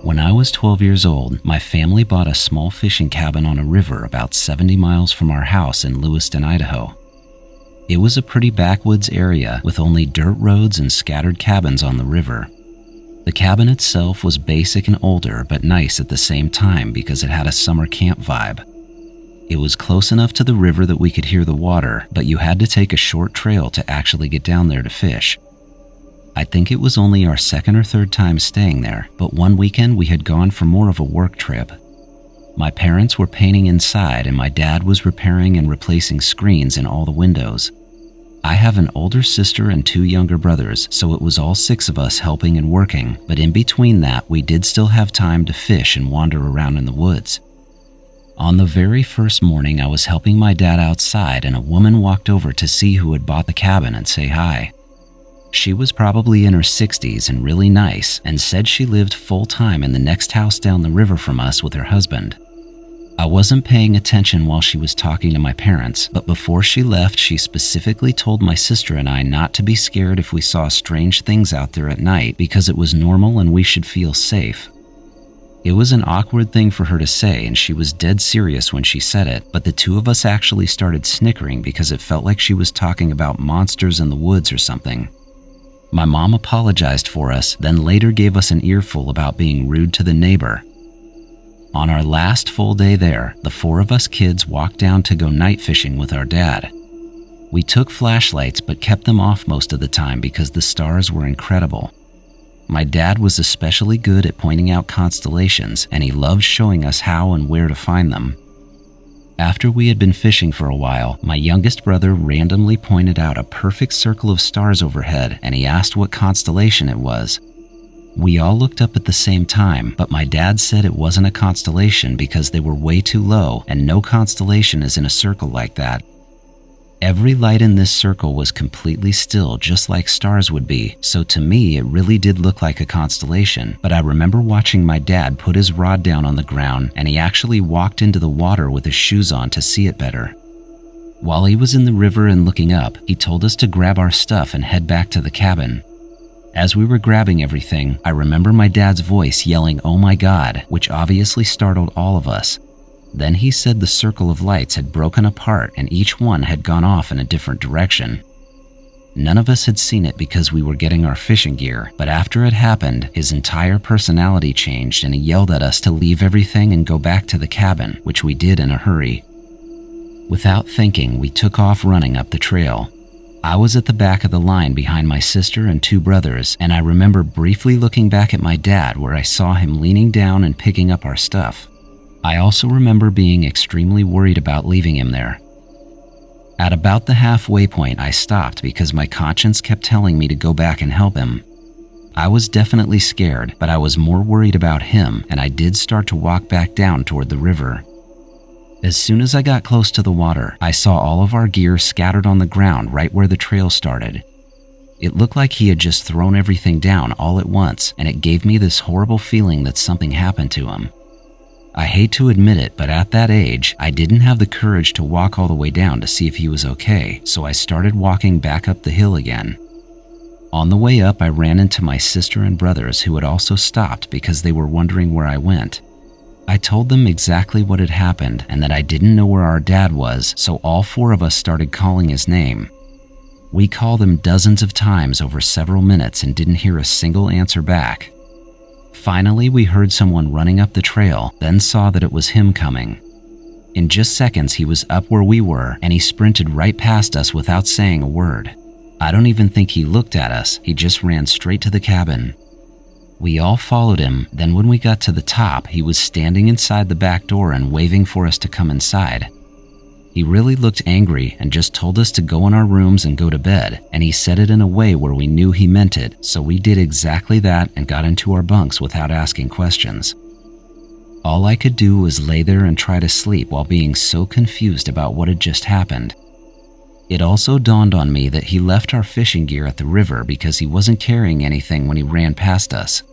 When I was 12 years old, my family bought a small fishing cabin on a river about 70 miles from our house in Lewiston, Idaho. It was a pretty backwoods area with only dirt roads and scattered cabins on the river. The cabin itself was basic and older, but nice at the same time because it had a summer camp vibe. It was close enough to the river that we could hear the water, but you had to take a short trail to actually get down there to fish. I think it was only our second or third time staying there, but one weekend we had gone for more of a work trip. My parents were painting inside and my dad was repairing and replacing screens in all the windows. I have an older sister and 2 younger brothers, so it was all 6 of us helping and working, but in between that, we did still have time to fish and wander around in the woods. On the very first morning, I was helping my dad outside and a woman walked over to see who had bought the cabin and say hi. She was probably in her 60s and really nice and said she lived full-time in the next house down the river from us with her husband. I wasn't paying attention while she was talking to my parents, but before she left, she specifically told my sister and I not to be scared if we saw strange things out there at night because it was normal and we should feel safe. It was an awkward thing for her to say and she was dead serious when she said it, but the 2 of us actually started snickering because it felt like she was talking about monsters in the woods or something. My mom apologized for us, then later gave us an earful about being rude to the neighbor. On our last full day there, the 4 of us kids walked down to go night fishing with our dad. We took flashlights but kept them off most of the time because the stars were incredible. My dad was especially good at pointing out constellations and he loved showing us how and where to find them. After we had been fishing for a while, my youngest brother randomly pointed out a perfect circle of stars overhead and he asked what constellation it was. We all looked up at the same time, but my dad said it wasn't a constellation because they were way too low and no constellation is in a circle like that. Every light in this circle was completely still, just like stars would be, so to me it really did look like a constellation, but I remember watching my dad put his rod down on the ground and he actually walked into the water with his shoes on to see it better. While he was in the river and looking up, he told us to grab our stuff and head back to the cabin. As we were grabbing everything, I remember my dad's voice yelling, "Oh my God," which obviously startled all of us. Then he said the circle of lights had broken apart and each one had gone off in a different direction. None of us had seen it because we were getting our fishing gear, but after it happened, his entire personality changed and he yelled at us to leave everything and go back to the cabin, which we did in a hurry. Without thinking, we took off running up the trail. I was at the back of the line behind my sister and 2 brothers, and I remember briefly looking back at my dad where I saw him leaning down and picking up our stuff. I also remember being extremely worried about leaving him there. At about the halfway point, I stopped because my conscience kept telling me to go back and help him. I was definitely scared, but I was more worried about him, and I did start to walk back down toward the river. As soon as I got close to the water, I saw all of our gear scattered on the ground right where the trail started. It looked like he had just thrown everything down all at once, and it gave me this horrible feeling that something happened to him. I hate to admit it, but at that age, I didn't have the courage to walk all the way down to see if he was okay, so I started walking back up the hill again. On the way up, I ran into my sister and brothers who had also stopped because they were wondering where I went. I told them exactly what had happened and that I didn't know where our dad was, so all 4 of us started calling his name. We called him dozens of times over several minutes and didn't hear a single answer back. Finally, we heard someone running up the trail, then saw that it was him coming. In just seconds, he was up where we were and he sprinted right past us without saying a word. I don't even think he looked at us, he just ran straight to the cabin. We all followed him, then when we got to the top, he was standing inside the back door and waving for us to come inside. He really looked angry and just told us to go in our rooms and go to bed, and he said it in a way where we knew he meant it, so we did exactly that and got into our bunks without asking questions. All I could do was lay there and try to sleep while being so confused about what had just happened. It also dawned on me that he left our fishing gear at the river because he wasn't carrying anything when he ran past us.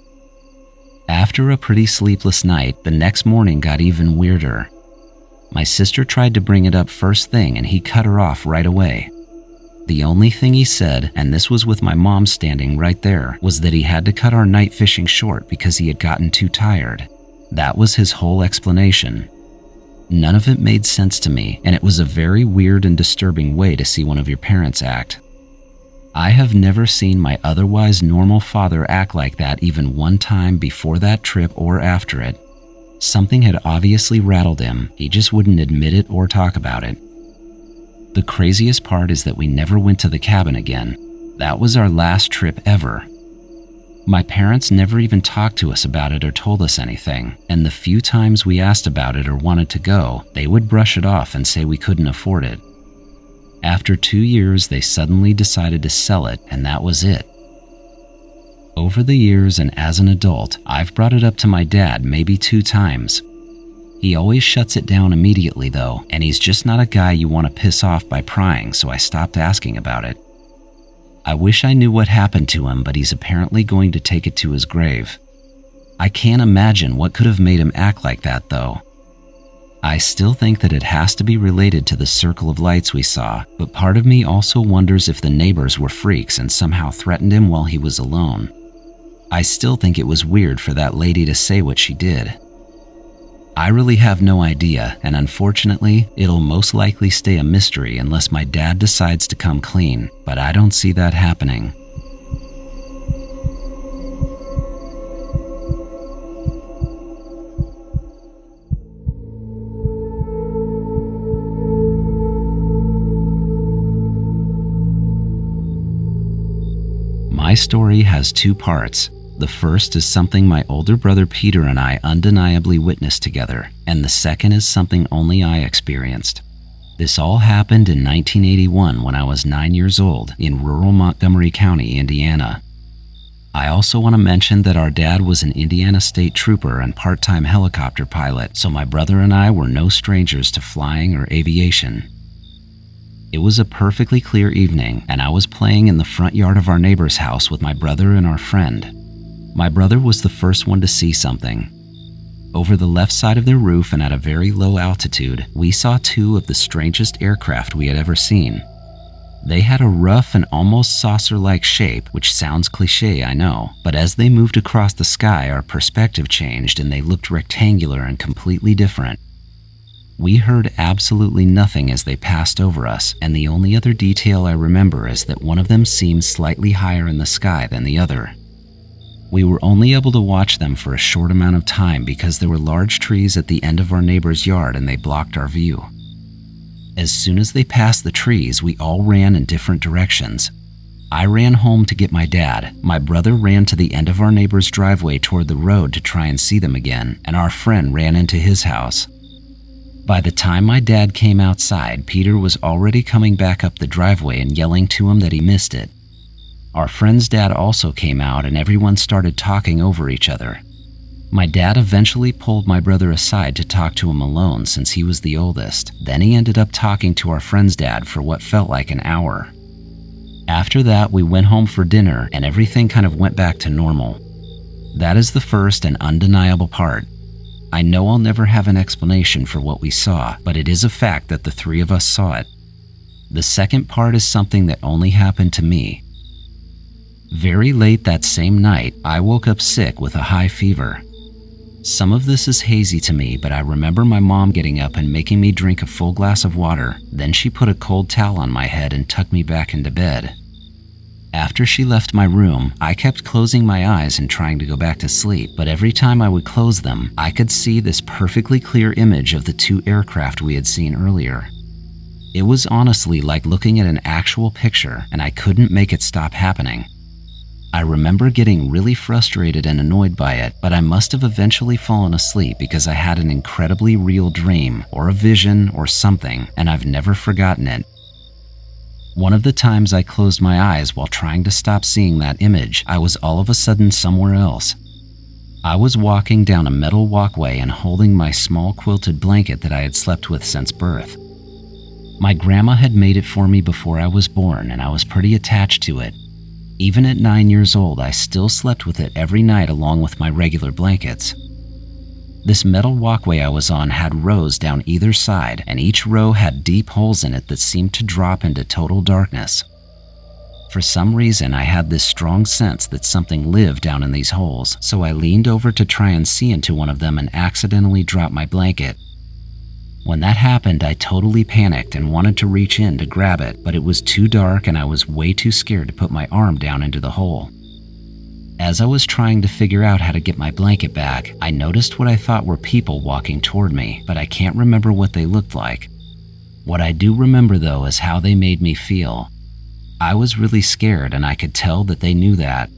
After a pretty sleepless night, the next morning got even weirder. My sister tried to bring it up first thing and he cut her off right away. The only thing he said, and this was with my mom standing right there, was that he had to cut our night fishing short because he had gotten too tired. That was his whole explanation. None of it made sense to me, and it was a very weird and disturbing way to see one of your parents act. I have never seen my otherwise normal father act like that even one time before that trip or after it. Something had obviously rattled him, he just wouldn't admit it or talk about it. The craziest part is that we never went to the cabin again. That was our last trip ever. My parents never even talked to us about it or told us anything, and the few times we asked about it or wanted to go, they would brush it off and say we couldn't afford it. After 2 years, they suddenly decided to sell it, and that was it. Over the years and as an adult, I've brought it up to my dad maybe 2 times. He always shuts it down immediately though, and he's just not a guy you want to piss off by prying, so I stopped asking about it. I wish I knew what happened to him, but he's apparently going to take it to his grave. I can't imagine what could have made him act like that though. I still think that it has to be related to the circle of lights we saw, but part of me also wonders if the neighbors were freaks and somehow threatened him while he was alone. I still think it was weird for that lady to say what she did. I really have no idea, and unfortunately, it'll most likely stay a mystery unless my dad decides to come clean, but I don't see that happening. My story has 2 parts. The first is something my older brother Peter and I undeniably witnessed together, and the second is something only I experienced. This all happened in 1981 when I was 9 years old in rural Montgomery County, Indiana. I also want to mention that our dad was an Indiana State Trooper and part-time helicopter pilot, so my brother and I were no strangers to flying or aviation. It was a perfectly clear evening, and I was playing in the front yard of our neighbor's house with my brother and our friend. My brother was the first one to see something. Over the left side of their roof and at a very low altitude, we saw 2 of the strangest aircraft we had ever seen. They had a rough and almost saucer-like shape, which sounds cliche, I know, but as they moved across the sky, our perspective changed and they looked rectangular and completely different. We heard absolutely nothing as they passed over us, and the only other detail I remember is that one of them seemed slightly higher in the sky than the other. We were only able to watch them for a short amount of time because there were large trees at the end of our neighbor's yard and they blocked our view. As soon as they passed the trees, we all ran in different directions. I ran home to get my dad, my brother ran to the end of our neighbor's driveway toward the road to try and see them again, and our friend ran into his house. By the time my dad came outside, Peter was already coming back up the driveway and yelling to him that he missed it. Our friend's dad also came out and everyone started talking over each other. My dad eventually pulled my brother aside to talk to him alone since he was the oldest. Then he ended up talking to our friend's dad for what felt like an hour. After that, we went home for dinner and everything kind of went back to normal. That is the first and undeniable part. I know I'll never have an explanation for what we saw, but it is a fact that the 3 of us saw it. The second part is something that only happened to me. Very late that same night, I woke up sick with a high fever. Some of this is hazy to me, but I remember my mom getting up and making me drink a full glass of water. Then she put a cold towel on my head and tucked me back into bed. After she left my room, I kept closing my eyes and trying to go back to sleep, but every time I would close them, I could see this perfectly clear image of the 2 aircraft we had seen earlier. It was honestly like looking at an actual picture, and I couldn't make it stop happening. I remember getting really frustrated and annoyed by it, but I must have eventually fallen asleep because I had an incredibly real dream, or a vision, or something, and I've never forgotten it. One of the times I closed my eyes while trying to stop seeing that image, I was all of a sudden somewhere else. I was walking down a metal walkway and holding my small quilted blanket that I had slept with since birth. My grandma had made it for me before I was born, and I was pretty attached to it. Even at 9 years old, I still slept with it every night along with my regular blankets. This metal walkway I was on had rows down either side, and each row had deep holes in it that seemed to drop into total darkness. For some reason, I had this strong sense that something lived down in these holes, so I leaned over to try and see into one of them and accidentally dropped my blanket. When that happened, I totally panicked and wanted to reach in to grab it, but it was too dark and I was way too scared to put my arm down into the hole. As I was trying to figure out how to get my blanket back, I noticed what I thought were people walking toward me, but I can't remember what they looked like. What I do remember though is how they made me feel. I was really scared and I could tell that they knew that.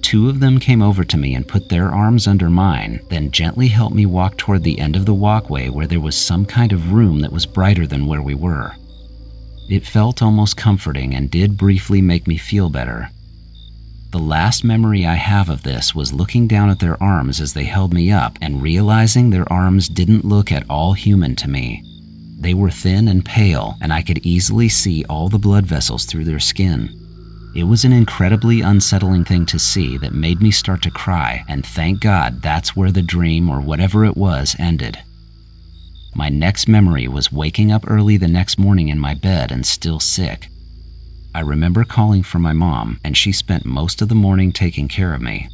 Two of them came over to me and put their arms under mine, then gently helped me walk toward the end of the walkway where there was some kind of room that was brighter than where we were. It felt almost comforting and did briefly make me feel better. The last memory I have of this was looking down at their arms as they held me up and realizing their arms didn't look at all human to me. They were thin and pale, and I could easily see all the blood vessels through their skin. It was an incredibly unsettling thing to see that made me start to cry, and thank God that's where the dream or whatever it was ended. My next memory was waking up early the next morning in my bed and still sick. I remember calling for my mom, and she spent most of the morning taking care of me.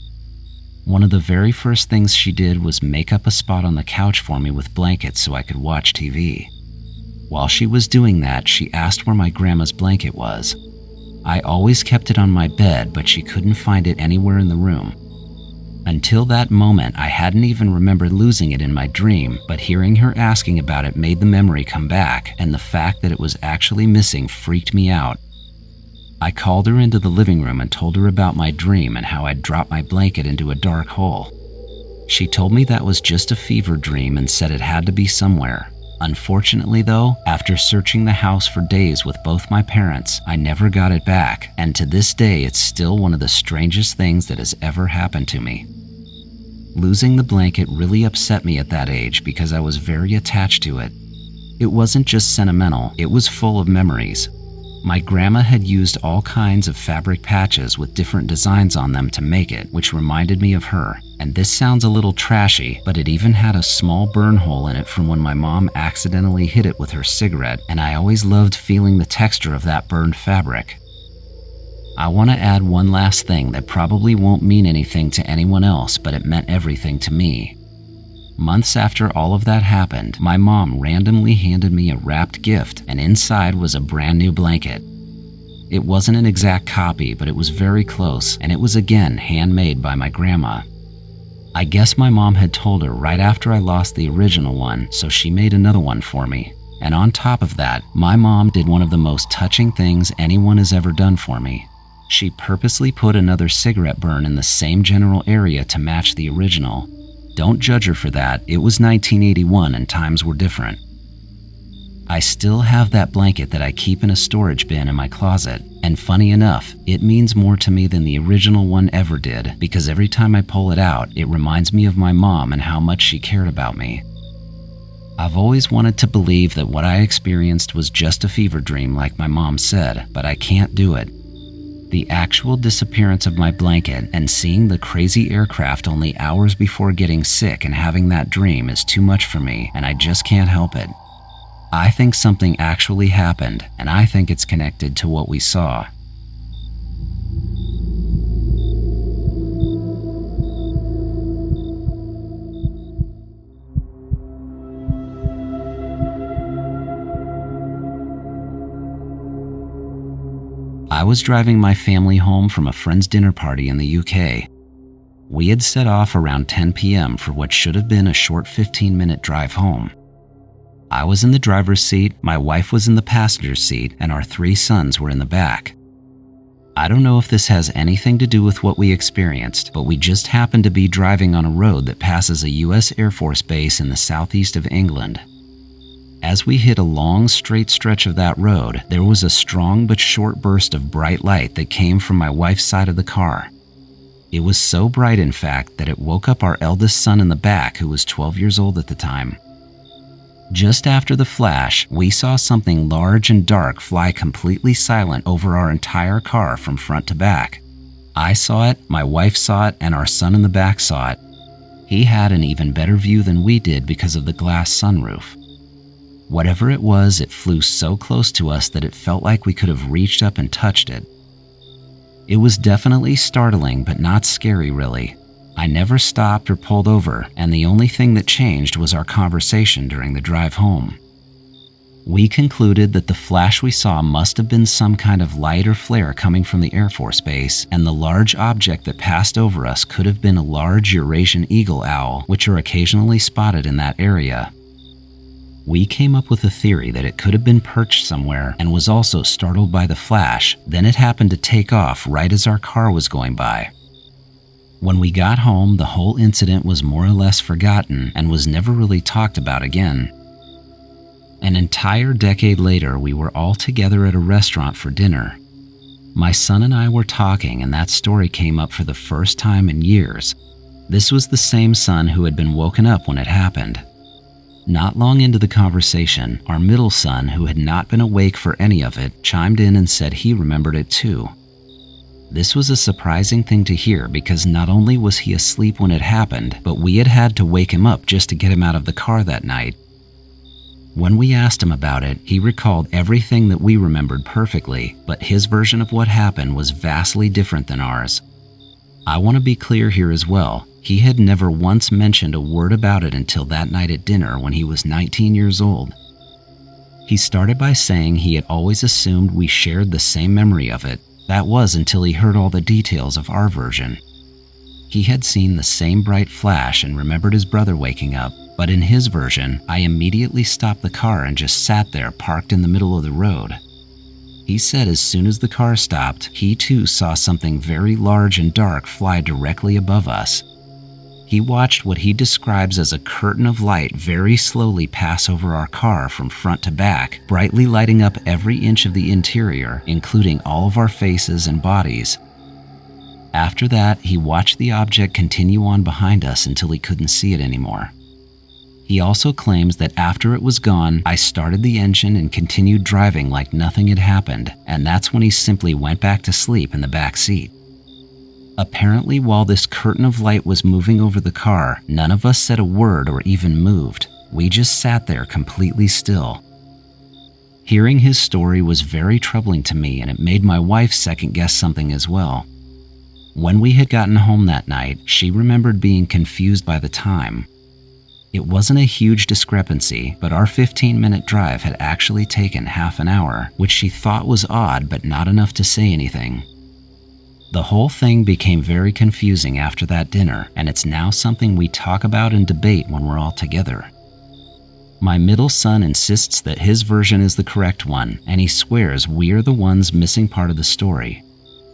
One of the very first things she did was make up a spot on the couch for me with blankets so I could watch TV. While she was doing that, she asked where my grandma's blanket was. I always kept it on my bed, but she couldn't find it anywhere in the room. Until that moment, I hadn't even remembered losing it in my dream, but hearing her asking about it made the memory come back, and the fact that it was actually missing freaked me out. I called her into the living room and told her about my dream and how I'd dropped my blanket into a dark hole. She told me that was just a fever dream and said it had to be somewhere. Unfortunately though, after searching the house for days with both my parents, I never got it back, and to this day it's still one of the strangest things that has ever happened to me. Losing the blanket really upset me at that age because I was very attached to it. It wasn't just sentimental, it was full of memories. My grandma had used all kinds of fabric patches with different designs on them to make it, which reminded me of her. And this sounds a little trashy, but it even had a small burn hole in it from when my mom accidentally hit it with her cigarette, and I always loved feeling the texture of that burned fabric. I want to add one last thing that probably won't mean anything to anyone else, but it meant everything to me. Months after all of that happened, my mom randomly handed me a wrapped gift, and inside was a brand new blanket. It wasn't an exact copy, but it was very close, and it was again handmade by my grandma. I guess my mom had told her right after I lost the original one, so she made another one for me. And on top of that, my mom did one of the most touching things anyone has ever done for me. She purposely put another cigarette burn in the same general area to match the original. Don't judge her for that, it was 1981 and times were different. I still have that blanket that I keep in a storage bin in my closet, and funny enough, it means more to me than the original one ever did, because every time I pull it out, it reminds me of my mom and how much she cared about me. I've always wanted to believe that what I experienced was just a fever dream like my mom said, but I can't do it. The actual disappearance of my blanket and seeing the crazy aircraft only hours before getting sick and having that dream is too much for me, and I just can't help it. I think something actually happened, and I think it's connected to what we saw. I was driving my family home from a friend's dinner party in the UK. We had set off around 10 p.m. for what should have been a short 15-minute drive home. I was in the driver's seat, my wife was in the passenger seat, and our 3 sons were in the back. I don't know if this has anything to do with what we experienced, but we just happened to be driving on a road that passes a US Air Force base in the southeast of England. As we hit a long, straight stretch of that road, there was a strong but short burst of bright light that came from my wife's side of the car. It was so bright, in fact, that it woke up our eldest son in the back, who was 12 years old at the time. Just after the flash, we saw something large and dark fly completely silent over our entire car from front to back. I saw it, my wife saw it, and our son in the back saw it. He had an even better view than we did because of the glass sunroof. Whatever it was, it flew so close to us that it felt like we could have reached up and touched it. It was definitely startling, but not scary really. I never stopped or pulled over, and the only thing that changed was our conversation during the drive home. We concluded that the flash we saw must have been some kind of light or flare coming from the Air Force Base, and the large object that passed over us could have been a large Eurasian eagle owl, which are occasionally spotted in that area. We came up with a theory that it could have been perched somewhere and was also startled by the flash, then it happened to take off right as our car was going by. When we got home, the whole incident was more or less forgotten and was never really talked about again. An entire decade later, we were all together at a restaurant for dinner. My son and I were talking, and that story came up for the first time in years. This was the same son who had been woken up when it happened. Not long into the conversation, our middle son, who had not been awake for any of it, chimed in and said he remembered it too. This was a surprising thing to hear because not only was he asleep when it happened, but we had had to wake him up just to get him out of the car that night. When we asked him about it, he recalled everything that we remembered perfectly, but his version of what happened was vastly different than ours. I want to be clear here as well. He had never once mentioned a word about it until that night at dinner when he was 19 years old. He started by saying he had always assumed we shared the same memory of it. That was until he heard all the details of our version. He had seen the same bright flash and remembered his brother waking up, but in his version, I immediately stopped the car and just sat there parked in the middle of the road. He said as soon as the car stopped, he too saw something very large and dark fly directly above us. He watched what he describes as a curtain of light very slowly pass over our car from front to back, brightly lighting up every inch of the interior, including all of our faces and bodies. After that, he watched the object continue on behind us until he couldn't see it anymore. He also claims that after it was gone, I started the engine and continued driving like nothing had happened, and that's when he simply went back to sleep in the back seat. Apparently, while this curtain of light was moving over the car, none of us said a word or even moved. We just sat there completely still. Hearing his story was very troubling to me, and it made my wife second-guess something as well. When we had gotten home that night, she remembered being confused by the time. It wasn't a huge discrepancy, but our 15-minute drive had actually taken half an hour, which she thought was odd but not enough to say anything. The whole thing became very confusing after that dinner, and it's now something we talk about and debate when we're all together. My middle son insists that his version is the correct one, and he swears we are the ones missing part of the story.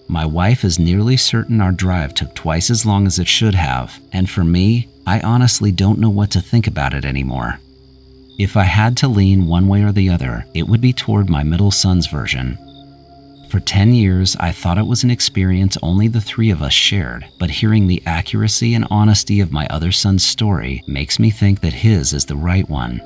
My wife is nearly certain our drive took twice as long as it should have, and for me, I honestly don't know what to think about it anymore. If I had to lean one way or the other, it would be toward my middle son's version. For 10 years, I thought it was an experience only the three of us shared, but hearing the accuracy and honesty of my other son's story makes me think that his is the right one.